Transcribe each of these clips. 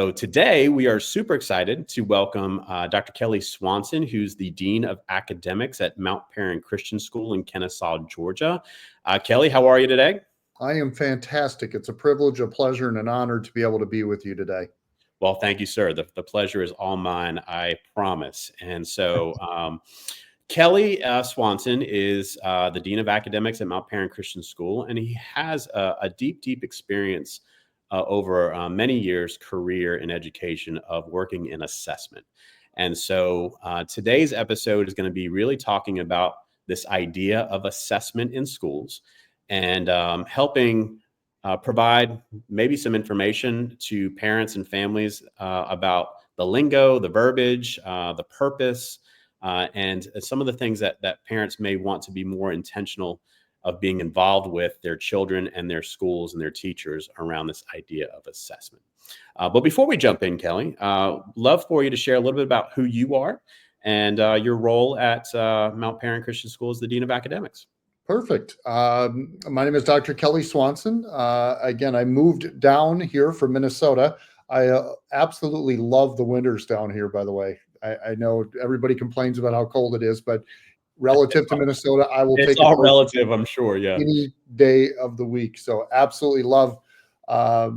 So today we are super excited to welcome Dr. Kelly Swanson, who's the Dean of Academics at Mount Paran Christian School in Kennesaw, Georgia. Kelly, how are you today? I am fantastic. It's a privilege, a pleasure, and an honor to be able to be with you today. Well, thank you, sir. The pleasure is all mine, I promise. And so Kelly Swanson is the Dean of Academics at Mount Paran Christian School, and he has a deep experience over many years career in education of working in assessment. And so today's episode is going to be really talking about this idea of assessment in schools and helping provide maybe some information to parents and families about the lingo, the verbiage, the purpose, and some of the things that parents may want to be more intentional of being involved with their children and their schools and their teachers around this idea of assessment. But before we jump in, Kelly, love for you to share a little bit about who you are and your role at Mount Paran Christian School as the Dean of Academics. Perfect. My name is Dr. Kelly Swanson. Again, I moved down here from Minnesota. I absolutely love the winters down here, by the way. I know everybody complains about how cold it is, but relative to Minnesota, I will take it. It's all relative, I'm sure. Yeah. Any day of the week. So absolutely love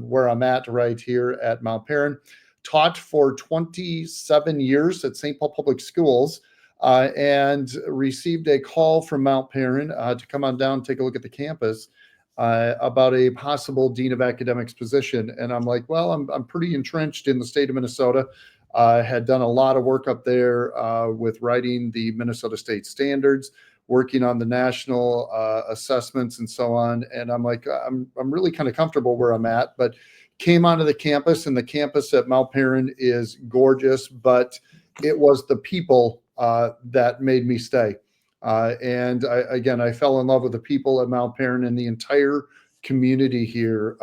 where I'm at right here at Mount Paran. Taught for 27 years at St. Paul Public Schools and received a call from Mount Paran to come on down and take a look at the campus about a possible Dean of Academics position. And I'm like, well, I'm pretty entrenched in the state of Minnesota. Had done a lot of work up there with writing the Minnesota State Standards, working on the national assessments and so on. And I'm like, I'm really kind of comfortable where I'm at, but came onto the campus, and the campus at Mount Paran is gorgeous, but it was the people that made me stay. And I fell in love with the people at Mount Paran, and the entire community here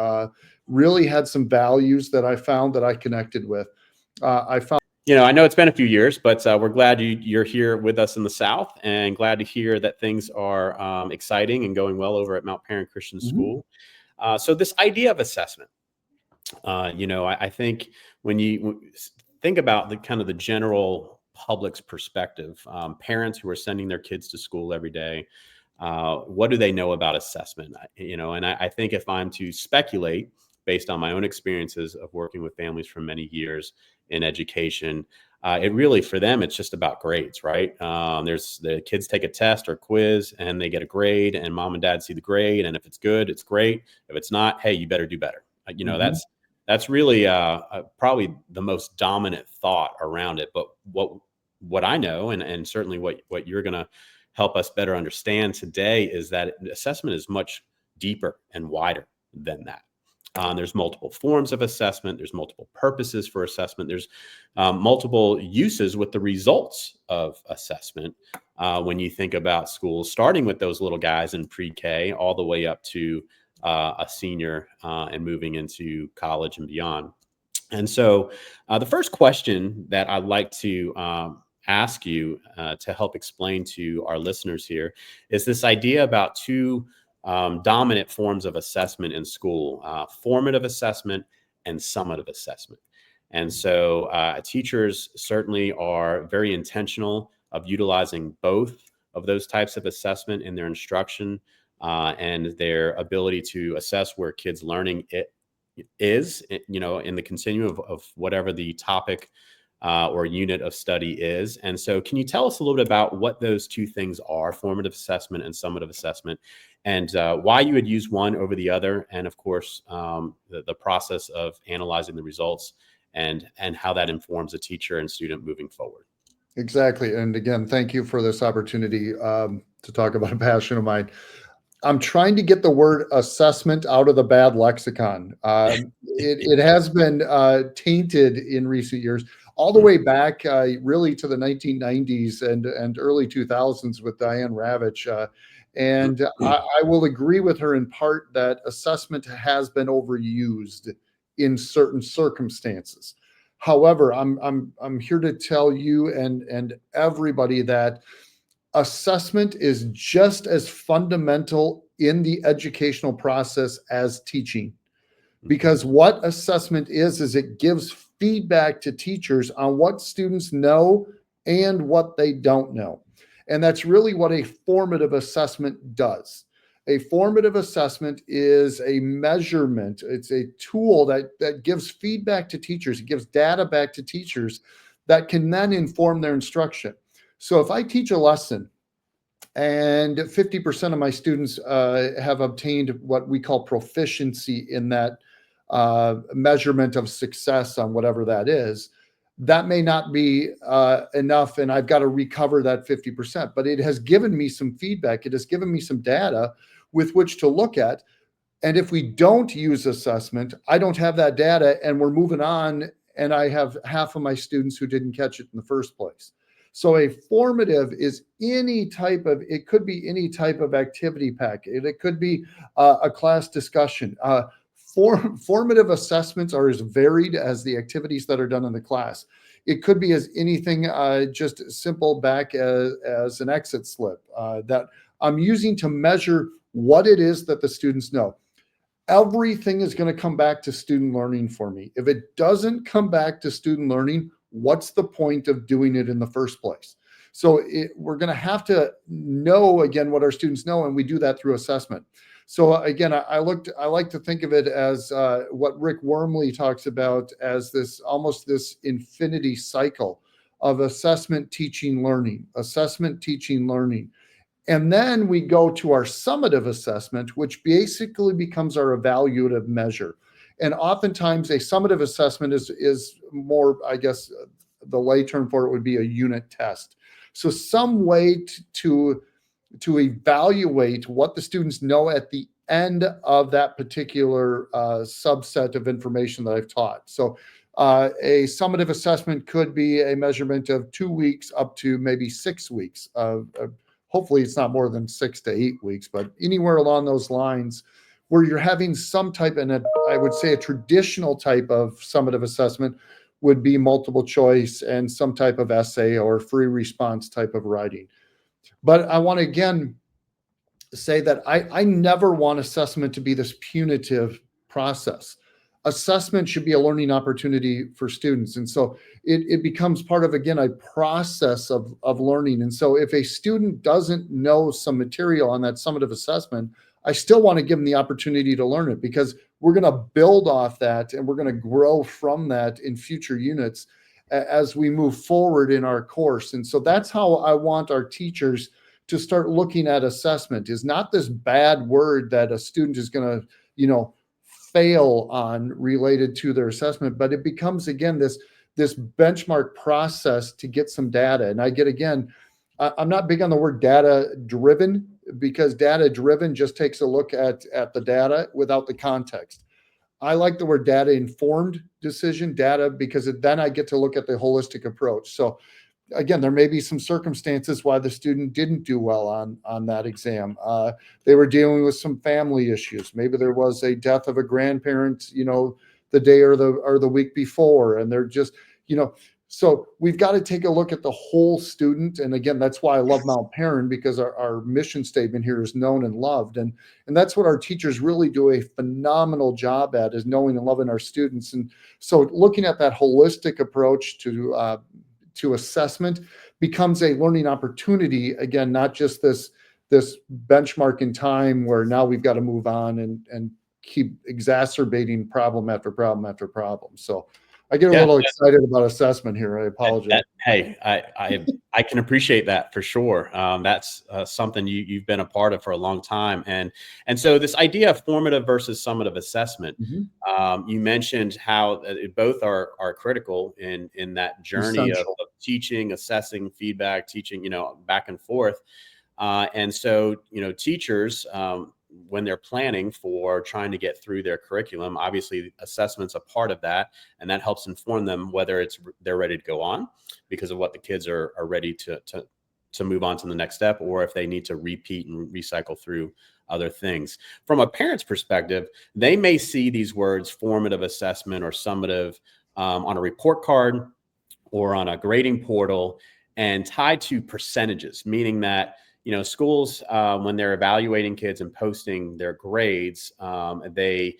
really had some values that I found that I connected with. I know it's been a few years, but we're glad you're here with us in the South, and glad to hear that things are exciting and going well over at Mount Paran Christian School. So this idea of assessment, I think when you think about the general public's perspective, parents who are sending their kids to school every day, what do they know about assessment? And I think if I'm to speculate based on my own experiences of working with families for many years in education, it really, for them, it's just about grades, right? There's the kids take a test or quiz and they get a grade, and mom and dad see the grade. And if it's good, it's great. If it's not, hey, you better do better. That's really probably the most dominant thought around it. But what I know, and certainly what you're going to help us better understand today, is that assessment is much deeper and wider than that. There's multiple forms of assessment. There's multiple purposes for assessment. There's multiple uses with the results of assessment. When you think about schools, starting with those little guys in pre-K all the way up to a senior and moving into college and beyond. And so the first question that I'd like to ask you to help explain to our listeners here is this idea about two dominant forms of assessment in school: formative assessment and summative assessment. And so teachers certainly are very intentional of utilizing both of those types of assessment in their instruction and their ability to assess where kids' learning is, in the continuum of whatever the topic or unit of study is. And so can you tell us a little bit about what those two things are, formative assessment and summative assessment, and why you would use one over the other, and of course, the process of analyzing the results and how that informs a teacher and student moving forward? Exactly. And again, thank you for this opportunity to talk about a passion of mine. I'm trying to get the word assessment out of the bad lexicon. It has been tainted in recent years, all the way back really to the 1990s and early 2000s with Diane Ravitch. And I will agree with her in part that assessment has been overused in certain circumstances. However, I'm here to tell you and everybody that assessment is just as fundamental in the educational process as teaching, because what assessment is it gives feedback to teachers on what students know and what they don't know. And that's really what a formative assessment does. A formative assessment is a measurement. It's a tool that gives feedback to teachers. It gives data back to teachers that can then inform their instruction. So if I teach a lesson and 50% of my students have obtained what we call proficiency in that measurement of success on whatever that is, that may not be enough, and I've got to recover that 50%. But it has given me some feedback. It has given me some data with which to look at. And if we don't use assessment, I don't have that data, and we're moving on, and I have half of my students who didn't catch it in the first place. So a formative is it could be any type of activity packet. It could be a class discussion. Formative assessments are as varied as the activities that are done in the class. It could be as anything just simple back as an exit slip that I'm using to measure what it is that the students know. Everything is going to come back to student learning for me. If it doesn't come back to student learning, what's the point of doing it in the first place? So we're going to have to know, again, what our students know, and we do that through assessment. So again, I like to think of it as what Rick Wormley talks about as almost this infinity cycle of assessment, teaching, learning, assessment, teaching, learning. And then we go to our summative assessment, which basically becomes our evaluative measure. And oftentimes a summative assessment is more, I guess, the lay term for it would be a unit test. So some way to evaluate what the students know at the end of that particular subset of information that I've taught. So a summative assessment could be a measurement of 2 weeks up to maybe 6 weeks. Hopefully it's not more than 6 to 8 weeks, but anywhere along those lines where you're having some type, and I would say a traditional type of summative assessment would be multiple choice and some type of essay or free response type of writing. But I want to again say that I never want assessment to be this punitive process. Assessment should be a learning opportunity for students. And so it becomes part of, again, a process of learning. And so if a student doesn't know some material on that summative assessment, I still want to give them the opportunity to learn it, because we're going to build off that and we're going to grow from that in future units as we move forward in our course. And so that's how I want our teachers to start looking at assessment, is not this bad word that a student is going to, fail on related to their assessment, but it becomes, again, this benchmark process to get some data. And I'm not big on the word data driven, because data driven just takes a look at the data without the context. I like the word data informed decision, because then I get to look at the holistic approach. So again, there may be some circumstances why the student didn't do well on that exam. They were dealing with some family issues. Maybe there was a death of a grandparent, the day or the week before, and they're just, so we've got to take a look at the whole student. And again, that's why I love Mount Paran, because our mission statement here is known and loved. And that's what our teachers really do a phenomenal job at, is knowing and loving our students. And so looking at that holistic approach to assessment becomes a learning opportunity, again, not just this benchmark in time where now we've got to move on and keep exacerbating problem after problem after problem. So I get a little excited about assessment here. I apologize. Hey, I can appreciate that for sure. That's something you've been a part of for a long time. And so this idea of formative versus summative assessment, you mentioned how both are critical in that journey of teaching, assessing, feedback, teaching, back and forth. And so, teachers, when they're planning for trying to get through their curriculum, obviously assessment's a part of that, and that helps inform them whether they're ready to go on because of what the kids are ready to move on to the next step, or if they need to repeat and recycle through other things. From a parent's perspective, they may see these words formative assessment or summative on a report card or on a grading portal and tied to percentages, meaning that schools, when they're evaluating kids and posting their grades, they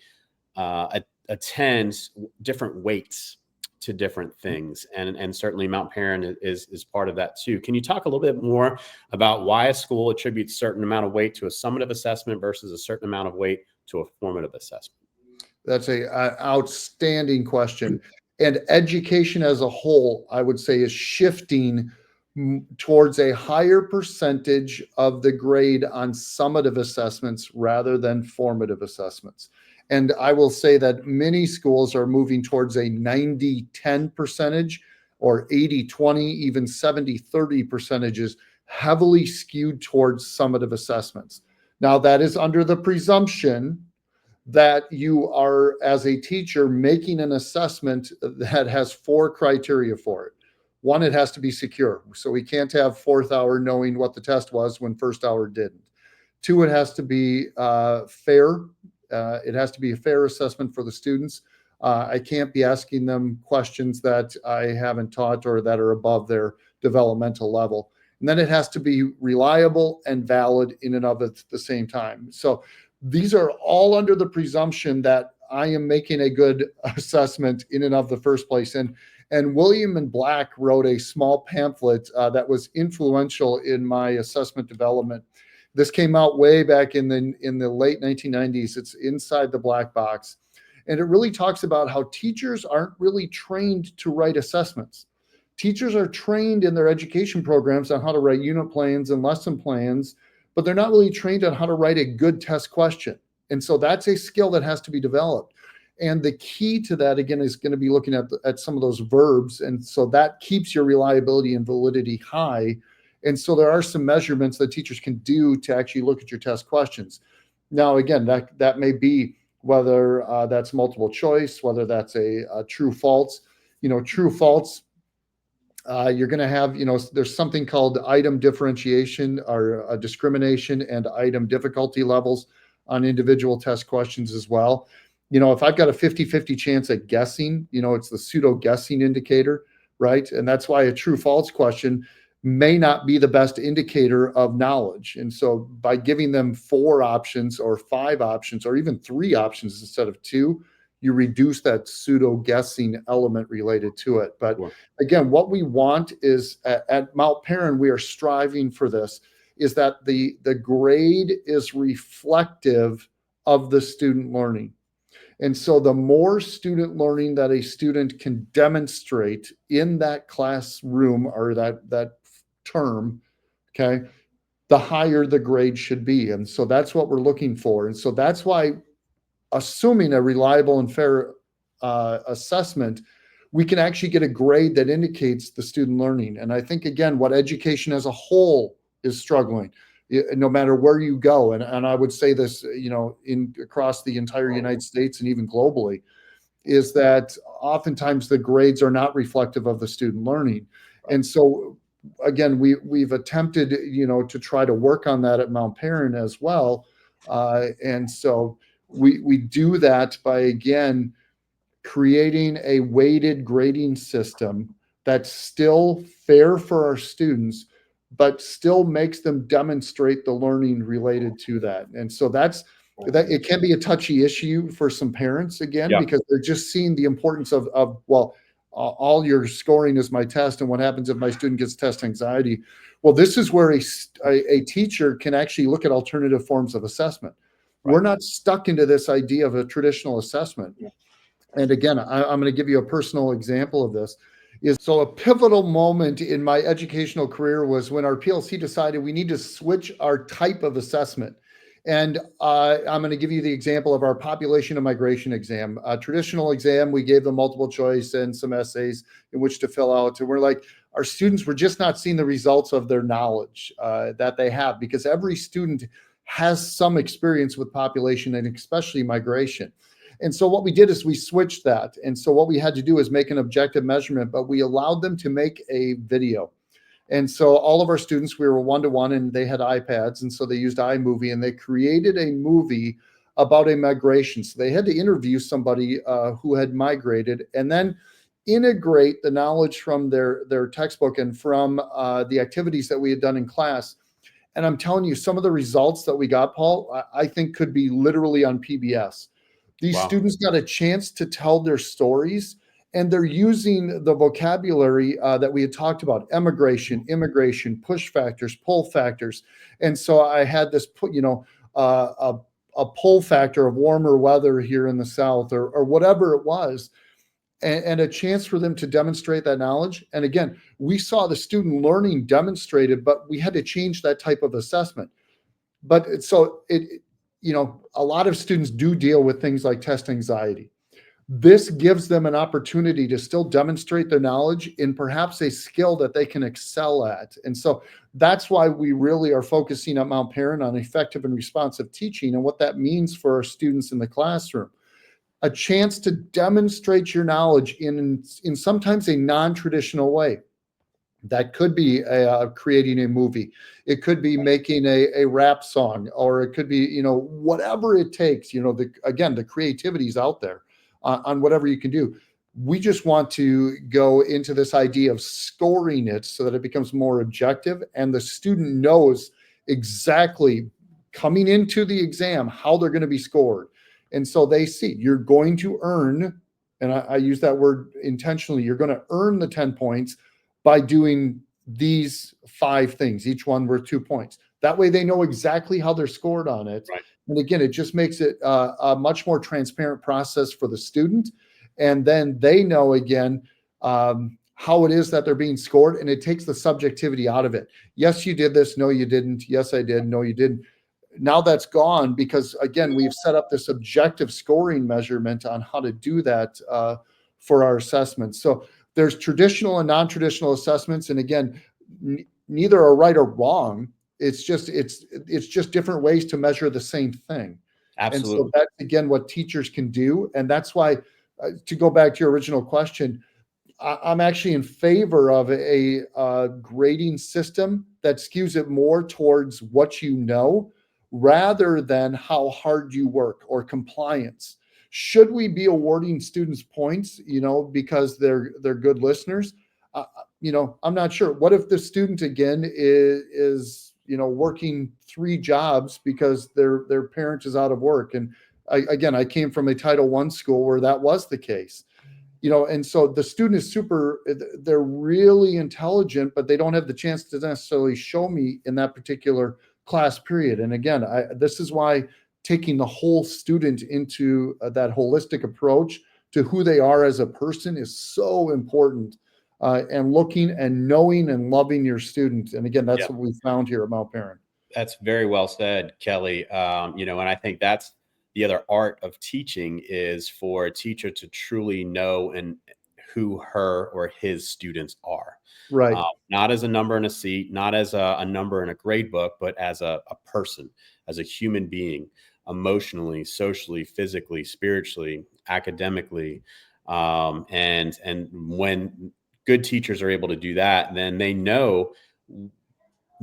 attend different weights to different things, and certainly Mount Paran is part of that too. Can you talk a little bit more about why a school attributes a certain amount of weight to a summative assessment versus a certain amount of weight to a formative assessment? That's a outstanding question. And education as a whole, I would say, is shifting towards a higher percentage of the grade on summative assessments rather than formative assessments. And I will say that many schools are moving towards a 90-10 percentage, or 80-20, even 70-30 percentages, heavily skewed towards summative assessments. Now, that is under the presumption that you are, as a teacher, making an assessment that has 4 criteria for it. One, it has to be secure. So we can't have fourth hour knowing what the test was when first hour didn't. 2, it has to be fair. It has to be a fair assessment for the students. I can't be asking them questions that I haven't taught or that are above their developmental level. And then it has to be reliable and valid in and of it at the same time. So these are all under the presumption that I am making a good assessment in and of the first place. And William and Black wrote a small pamphlet that was influential in my assessment development. This came out way back in the late 1990s. It's Inside the Black Box. And it really talks about how teachers aren't really trained to write assessments. Teachers are trained in their education programs on how to write unit plans and lesson plans, but they're not really trained on how to write a good test question. And so that's a skill that has to be developed. And the key to that, again, is going to be looking at some of those verbs. And so that keeps your reliability and validity high. And so there are some measurements that teachers can do to actually look at your test questions. Now, again, that may be whether that's multiple choice, whether that's a true false. True false, you're going to have, there's something called item differentiation or discrimination and item difficulty levels on individual test questions as well. If I've got a 50-50 chance at guessing, it's the pseudo guessing indicator, right? And that's why a true false question may not be the best indicator of knowledge. And so by giving them 4 options or 5 options or even 3 options instead of 2, you reduce that pseudo guessing element related to it. But again, what we want is at Mount Paran, we are striving for this, is that the grade is reflective of the student learning. And so the more student learning that a student can demonstrate in that classroom or that term, okay, the higher the grade should be. And so that's what we're looking for. And so that's why, assuming a reliable and fair assessment, we can actually get a grade that indicates the student learning. And I think, again, what education as a whole is struggling, no matter where you go, and I would say this, across the entire United States and even globally, is that oftentimes the grades are not reflective of the student learning. And so, again, we've attempted, to try to work on that at Mount Paran as well. And so we do that by, again, creating a weighted grading system that's still fair for our students, but still makes them demonstrate the learning related to that. And so that it can be a touchy issue for some parents, again, because they're just seeing the importance of all your scoring is my test, and what happens if my student gets test anxiety? Well, this is where a teacher can actually look at alternative forms of assessment. Right. We're not stuck into this idea of a traditional assessment. And again, I'm going to give you a personal example of this. So a pivotal moment in my educational career was when our PLC decided we need to switch our type of assessment. And I'm going to give you the example of our population and migration exam. A traditional exam, we gave them multiple choice and some essays in which to fill out. And we're like, our students were just not seeing the results of their knowledge that they have, because every student has some experience with population and especially migration. And so what we did is we switched that. And so what we had to do is make an objective measurement, but we allowed them to make a video. And so all of our students, we were one-to-one, and they had iPads. And so they used iMovie, and they created a movie about a migration. So they had to interview somebody who had migrated, and then integrate the knowledge from their textbook and from the activities that we had done in class. And I'm telling you, some of the results that we got, Paul, I think could be literally on PBS. These students got a chance to tell their stories, and they're using the vocabulary that we had talked about: emigration, immigration, push factors, pull factors. And so I had this, a pull factor of warmer weather here in the South, or whatever it was, and a chance for them to demonstrate that knowledge. And again, we saw the student learning demonstrated, but we had to change that type of assessment. But so a lot of students do deal with things like test anxiety. This gives them an opportunity to still demonstrate their knowledge in perhaps a skill that they can excel at. And so that's why we really are focusing at Mount Paran on effective and responsive teaching, and what that means for our students in the classroom. A chance to demonstrate your knowledge in sometimes a non-traditional way. That could be creating a movie. It could be making a rap song, or it could be, whatever it takes. The creativity is out there on whatever you can do. We just want to go into this idea of scoring it so that it becomes more objective, and the student knows exactly coming into the exam how they're going to be scored. And so they see you're going to earn, and I use that word intentionally, you're going to earn the 10 points by doing these 5 things, each one worth 2 points. That way they know exactly how they're scored on it. Right. And again, it just makes it a much more transparent process for the student. And then they know, again, how it is that they're being scored, and it takes the subjectivity out of it. Yes, you did this. No, you didn't. Yes, I did. No, you didn't. Now that's gone, because again, we've set up this objective scoring measurement on how to do that for our assessments. So there's traditional and non-traditional assessments, and again, neither are right or wrong. It's just different ways to measure the same thing. Absolutely. And so that's again what teachers can do, and that's why, to go back to your original question, I'm actually in favor of a grading system that skews it more towards what you know, rather than how hard you work or compliance. Should we be awarding students points, because they're good listeners? I'm not sure. What if the student again is working 3 jobs because their parent is out of work? And I came from a Title I school where that was the case. And so the student is they're really intelligent, but they don't have the chance to necessarily show me in that particular class period. And again, this is why taking the whole student into that holistic approach to who they are as a person is so important, and looking and knowing and loving your student. And again, that's what we found here at Mount Paran. That's very well said, Kelly. And I think that's the other art of teaching, is for a teacher to truly know and who her or his students are. Right. Not as a number in a seat, not as a number in a grade book, but as a person, as a human being, emotionally, socially, physically, spiritually, academically. And when good teachers are able to do that, then they know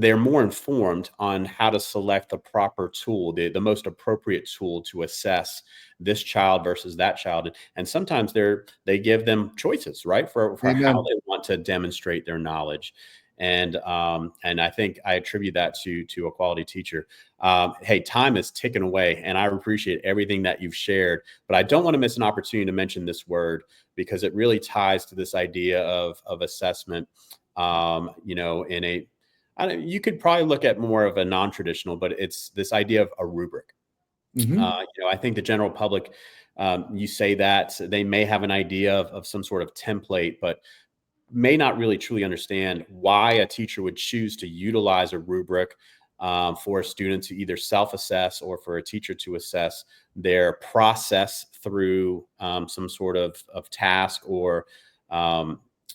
they're more informed on how to select the proper tool, the most appropriate tool to assess this child versus that child. And sometimes they give them choices, right, for how they want to demonstrate their knowledge. And I think I attribute that to a quality teacher. Hey, time is ticking away, and I appreciate everything that you've shared, but I don't want to miss an opportunity to mention this word, because it really ties to this idea of assessment. You could probably look at more of a non-traditional, but it's this idea of a rubric. Mm-hmm. I think the general public, you say that they may have an idea of some sort of template, but may not really truly understand why a teacher would choose to utilize a rubric for a student to either self-assess, or for a teacher to assess their process through some sort of task or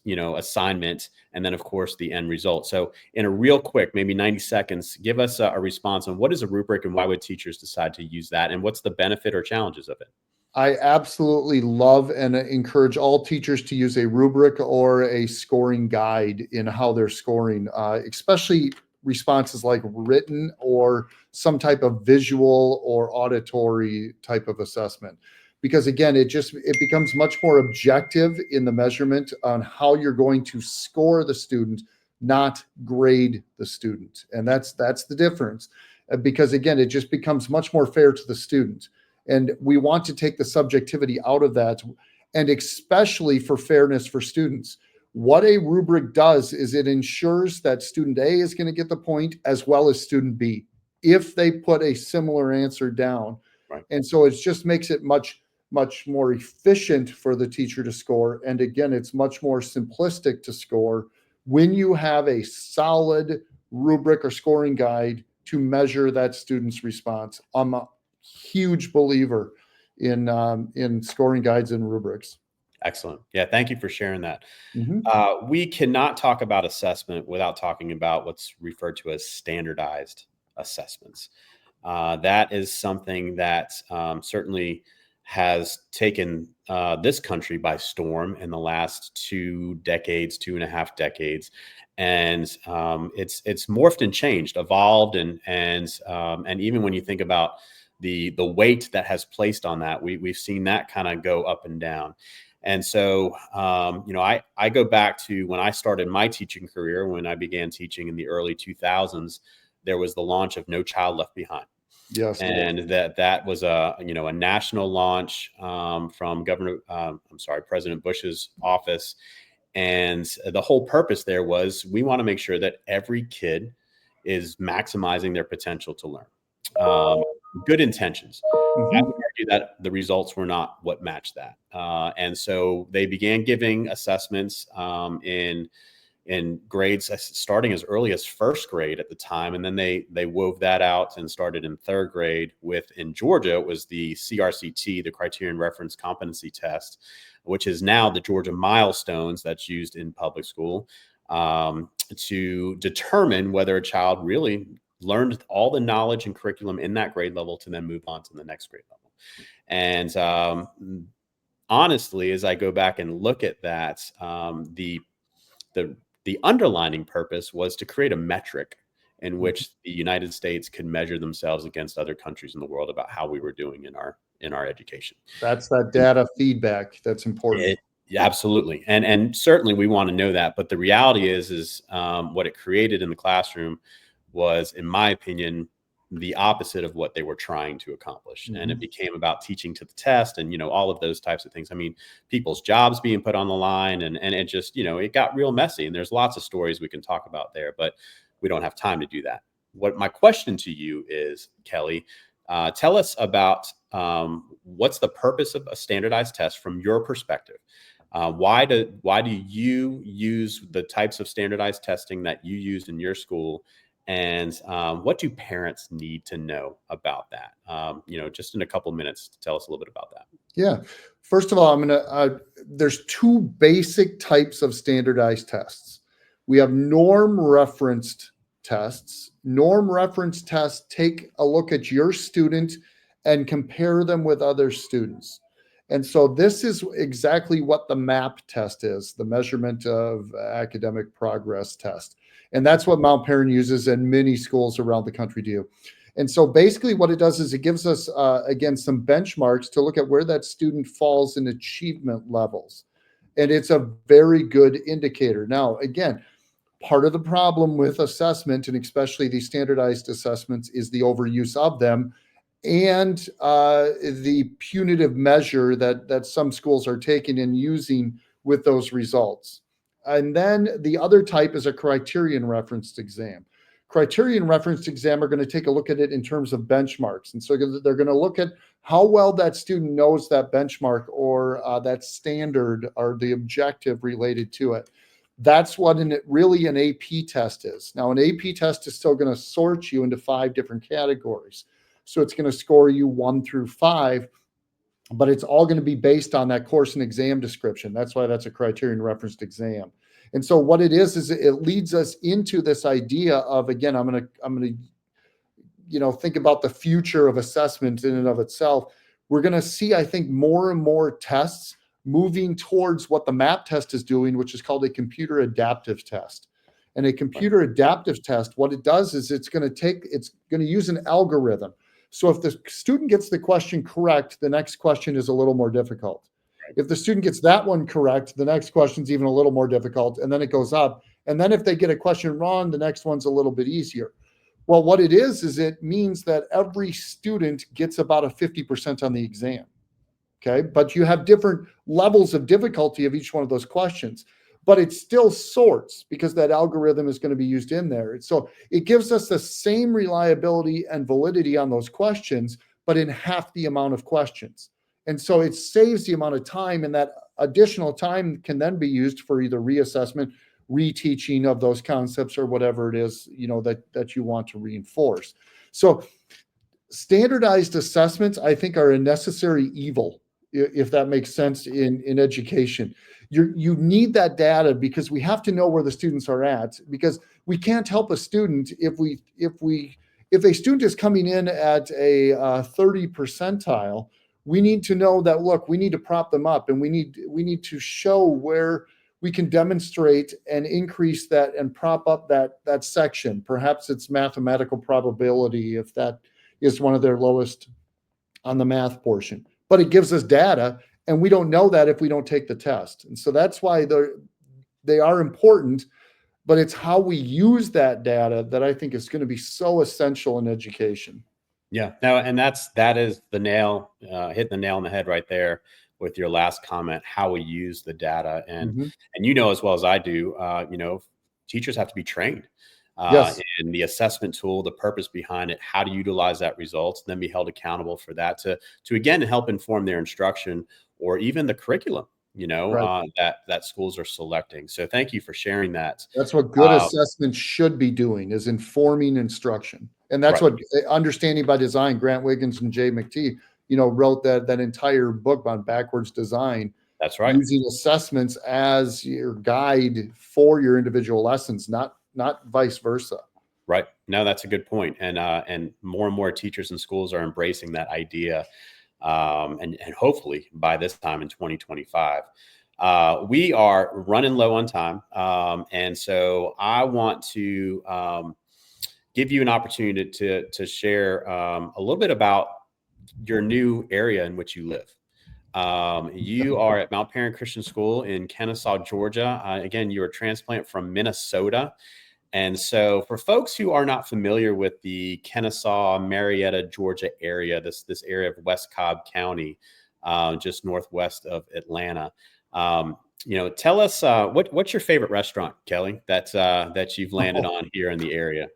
assignment, and then of course the end result. So in a real quick, maybe 90 seconds, give us a response on what is a rubric and why would teachers decide to use that, and what's the benefit or challenges of it? I absolutely love and encourage all teachers to use a rubric or a scoring guide in how they're scoring, especially responses like written or some type of visual or auditory type of assessment. Because again, it becomes much more objective in the measurement on how you're going to score the student, not grade the student. And that's the difference. Because again, it just becomes much more fair to the student. And we want to take the subjectivity out of that. and especially for fairness for students. What a rubric does is it ensures that student A is going to get the point as well as student B if they put a similar answer down. Right. And so it just makes it much more efficient for the teacher to score. And again, it's much more simplistic to score when you have a solid rubric or scoring guide to measure that student's response. I'm a huge believer in scoring guides and rubrics. Excellent. Yeah, thank you for sharing that. Mm-hmm. We cannot talk about assessment without talking about what's referred to as standardized assessments. That is something that certainly has taken this country by storm in the last 2.5 decades, and it's morphed and changed, evolved, and even when you think about the weight that has placed on that, we've seen that kind of go up and down. And so, I go back to when I started my teaching career, when I began teaching in the early 2000s, there was the launch of No Child Left Behind. Yes. And that was a national launch from President Bush's office. And the whole purpose there was we want to make sure that every kid is maximizing their potential to learn. Good intentions. I would argue that the results were not what matched that. And so they began giving assessments in grades starting as early as first grade at the time. And then they wove that out and started in third grade in Georgia, it was the CRCT, the Criterion-referenced competency test, which is now the Georgia milestones that's used in public school to determine whether a child really learned all the knowledge and curriculum in that grade level to then move on to the next grade level. And honestly, as I go back and look at that, the underlining purpose was to create a metric in which the United States could measure themselves against other countries in the world about how we were doing in our education. That's that data feedback that's important. Yeah, absolutely. And certainly we want to know that. But the reality is what it created in the classroom was, in my opinion, the opposite of what they were trying to accomplish. And it became about teaching to the test and, all of those types of things. I mean, people's jobs being put on the line, and it just, it got real messy. And there's lots of stories we can talk about there, but we don't have time to do that. What my question to you is, Kelly, tell us about what's the purpose of a standardized test from your perspective? Why do you use the types of standardized testing that you used in your school? And what do parents need to know about that? Just in a couple minutes, to tell us a little bit about that. Yeah. First of all, there's two basic types of standardized tests. We have norm referenced tests. Norm referenced tests take a look at your student and compare them with other students. And so this is exactly what the MAP test is, the measurement of academic progress test. And that's what Mount Paran uses and many schools around the country do. And so basically what it does is it gives us, again, some benchmarks to look at where that student falls in achievement levels. And it's a very good indicator. Now, again, part of the problem with assessment, and especially these standardized assessments, is the overuse of them and the punitive measure that some schools are taking and using with those results. And then the other type is a criterion-referenced exam. Criterion-referenced exam are going to take a look at it in terms of benchmarks. And so they're going to look at how well that student knows that benchmark or that standard or the objective related to it. That's what really an AP test is. Now, an AP test is still going to sort you into 5 different categories. So it's going to score you 1 through 5, but it's all going to be based on that course and exam description. That's why that's a criterion-referenced exam. And so what it is it leads us into this idea of, again, I'm going to think about the future of assessment in and of itself. We're going to see, I think, more and more tests moving towards what the MAP test is doing, which is called a computer adaptive test. And a computer adaptive test, what it does is it's going to use an algorithm. So if the student gets the question correct, the next question is a little more difficult. If the student gets that one correct, the next question is even a little more difficult, and then it goes up. And then if they get a question wrong, the next one's a little bit easier. Well, what it is it means that every student gets about a 50% on the exam. Okay. But you have different levels of difficulty of each one of those questions, but it still sorts because that algorithm is going to be used in there. So it gives us the same reliability and validity on those questions, but in half the amount of questions. And so it saves the amount of time, and that additional time can then be used for either reassessment, reteaching of those concepts, or whatever it is, that you want to reinforce. So standardized assessments, I think, are a necessary evil, if that makes sense, in education. You need that data because we have to know where the students are at, because we can't help a student if a student is coming in at a 30 percentile. We need to know that, look, we need to prop them up, and we need to show where we can demonstrate and increase that and prop up that section. Perhaps it's mathematical probability if that is one of their lowest on the math portion, but it gives us data, and we don't know that if we don't take the test. And so that's why they are important, but it's how we use that data that I think is going to be so essential in education. Yeah, no, and that is the nail, hitting the nail on the head right there with your last comment, how we use the data. And as well as I do, teachers have to be trained Yes. in the assessment tool, the purpose behind it, how to utilize that results, and then be held accountable for that to again help inform their instruction or even the curriculum, Right. that schools are selecting. So thank you for sharing that. That's what good assessment should be doing, is informing instruction. And that's Right. what Understanding by Design, Grant Wiggins and Jay McTighe, wrote that entire book on backwards design. That's right. Using assessments as your guide for your individual lessons, not vice versa. Right. No, that's a good point. And more teachers and schools are embracing that idea. And hopefully by this time in 2025, we are running low on time. And so I want to give you an opportunity to share a little bit about your new area in which you live. You are at Mount Paran Christian School in Kennesaw, Georgia. Again, you're a transplant from Minnesota. And so for folks who are not familiar with the Kennesaw, Marietta, Georgia area, this area of West Cobb County, just northwest of Atlanta, tell us what's your favorite restaurant, Kelly, that you've landed on here in the area.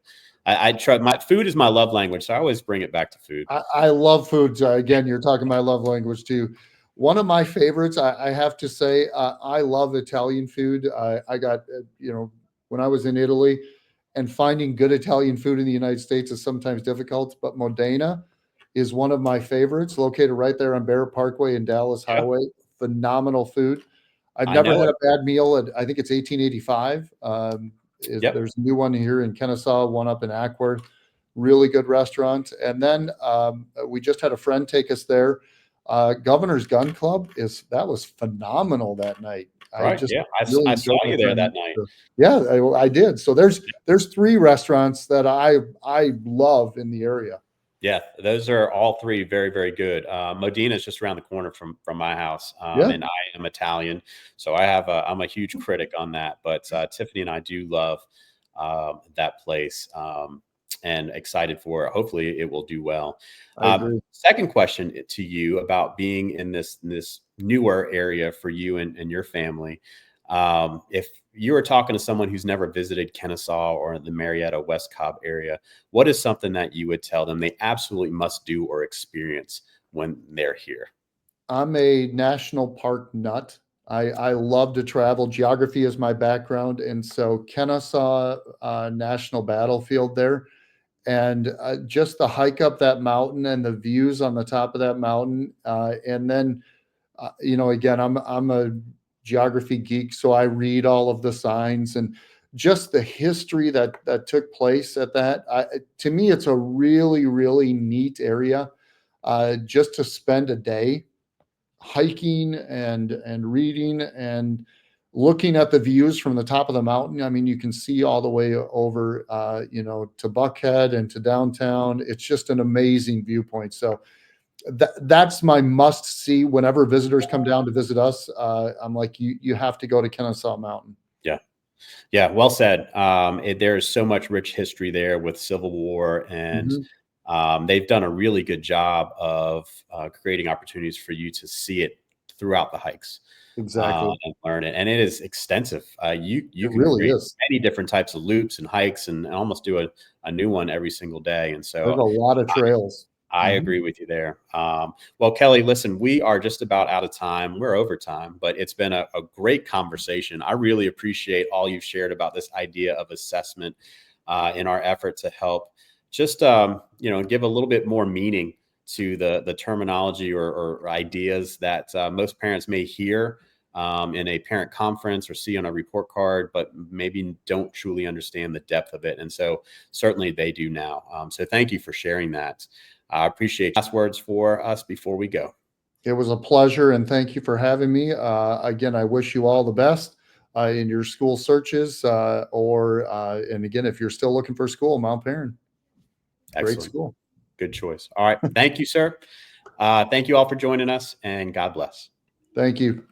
I try, my food is my love language, so I always bring it back to food. I love food. Again, you're talking my love language too. One of my favorites, I have to say, I love Italian food. I got, when I was in Italy, and finding good Italian food in the United States is sometimes difficult, but Modena is one of my favorites, located right there on Barrett Parkway and Dallas Highway. Phenomenal food. I've never had a bad meal. I think it's 1885. There's a new one here in Kennesaw, one up in Ackworth. Really good restaurant. And then we just had a friend take us there. Governor's Gun Club that was phenomenal that night. Right. I saw you there that night. Yeah, I did. So there's 3 restaurants that I love in the area. Yeah, those are all 3 very, very good. Modena is just around the corner from my house, and I am Italian, so I'm a huge critic on that. But Tiffany and I do love that place, and excited for it. Hopefully, it will do well. I agree. Second question to you about being in this newer area for you and your family. If you were talking to someone who's never visited Kennesaw or the Marietta, West Cobb area, what is something that you would tell them they absolutely must do or experience when they're here? I'm a national park nut. I love to travel. Geography is my background. And so Kennesaw National Battlefield there, and just the hike up that mountain and the views on the top of that mountain. And then, again, I'm a geography geek, so I read all of the signs and just the history that took place at that. To me, it's a really, really neat area just to spend a day hiking and reading and looking at the views from the top of the mountain. I mean, you can see all the way over, to Buckhead and to downtown. It's just an amazing viewpoint. So that's my must see whenever visitors come down to visit us. I'm like, you have to go to Kennesaw Mountain. Yeah. Well said. There's so much rich history there with Civil War and they've done a really good job of creating opportunities for you to see it throughout the hikes. Exactly. And learn it. And it is extensive. You It can really create is. many different types of loops and hikes and almost do a new one every single day. And There's so a lot of trails. I agree with you there. Well, Kelly, listen, we are just about out of time. We're over time, but it's been a great conversation. I really appreciate all you've shared about this idea of assessment in our effort to help just, give a little bit more meaning to the terminology or ideas that most parents may hear in a parent conference or see on a report card, but maybe don't truly understand the depth of it. And so certainly they do now. So thank you for sharing that. I appreciate last words for us before we go. It was a pleasure, and thank you for having me. Again, I wish you all the best in your school searches, and again, if you're still looking for school, Mount Paran, great Excellent. school. Good choice. All right. Thank you, sir. Thank you all for joining us, and God bless. Thank you.